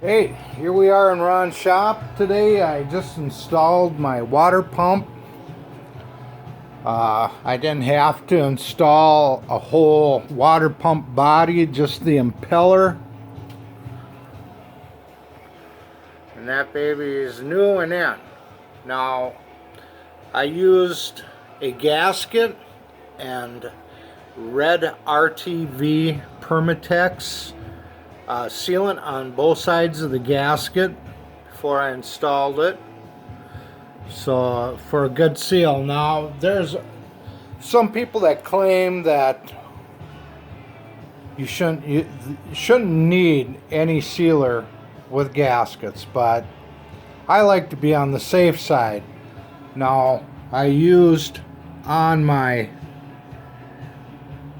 Hey, here we are in Ron's shop today. I just installed my water pump. I didn't have to install a whole water pump body, just the impeller. And that baby is new and in. Now, I used a gasket and red RTV Permatex sealant on both sides of the gasket before I installed it, so for a good seal. Now there's some people that claim that you shouldn't need any sealer with gaskets, but I like to be on the safe side. Now I used on my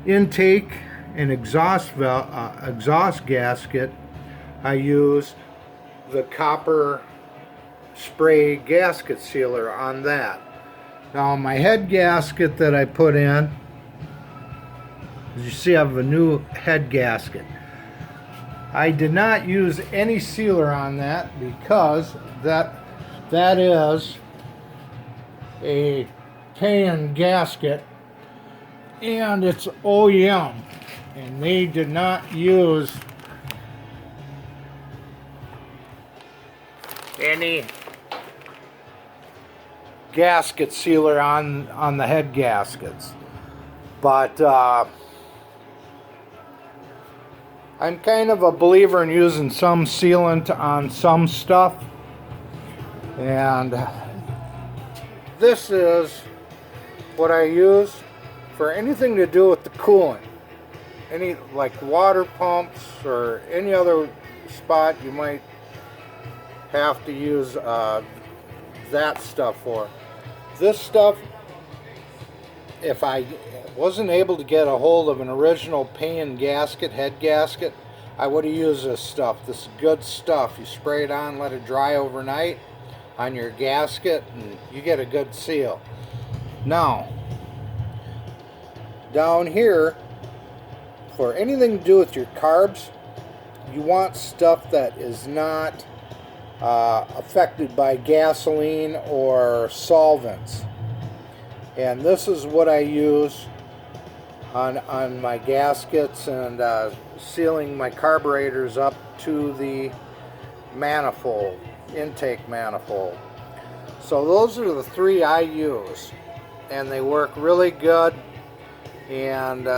intake and exhaust gasket, I used the copper spray gasket sealer on that. Now my head gasket that I put in, as you see, I have a new head gasket. I did not use any sealer on that because that is a pan gasket and it's OEM, and they did not use any gasket sealer on the head gaskets. But I'm kind of a believer in using some sealant on some stuff, and this is what I use for anything to do with the coolant. Any like water pumps or any other spot you might have to use that stuff for. This stuff, if I wasn't able to get a hold of an original pan gasket, head gasket, I would have used this stuff. This is good stuff. You spray it on, let it dry overnight on your gasket, and you get a good seal. Now, down here, for anything to do with your carbs, you want stuff that is not affected by gasoline or solvents. And this is what I use on my gaskets and sealing my carburetors up to the manifold, intake manifold. So those are the three I use, and they work really good. And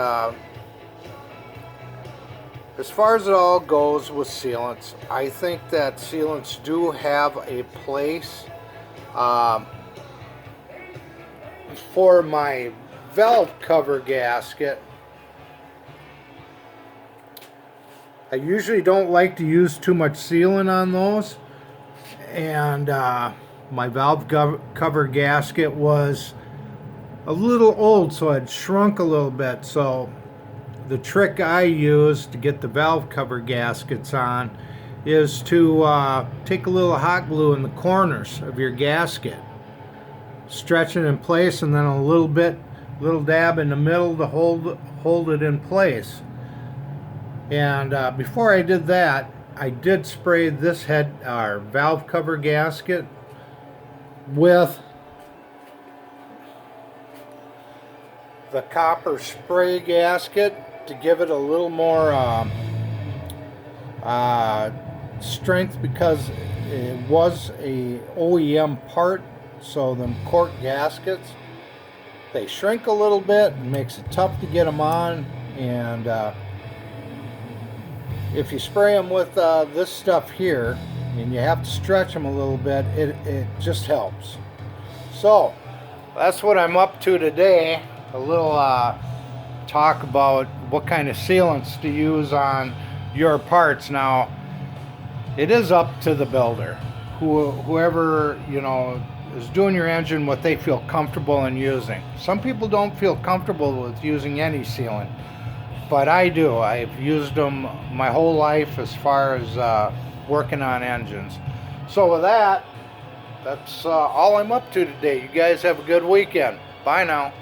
as far as it all goes with sealants, I think that sealants do have a place. For my valve cover gasket, I usually don't like to use too much sealant on those, and my valve cover gasket was a little old, so it shrunk a little bit. So the trick I use to get the valve cover gaskets on is to take a little hot glue in the corners of your gasket, stretch it in place, and then a little dab in the middle to hold it in place. And before I did that, I did spray this valve cover gasket with the copper spray gasket to give it a little more strength, because it was a OEM part. So them cork gaskets, they shrink a little bit and makes it tough to get them on. And if you spray them with this stuff here, and you have to stretch them a little bit, it just helps. So that's what I'm up to today. A little talk about what kind of sealants to use on your parts. Now, it is up to the builder, whoever is doing your engine, what they feel comfortable in using. Some people don't feel comfortable with using any sealant, but I do. I've used them my whole life as far as working on engines. So with that, that's all I'm up to today. You guys have a good weekend. Bye now.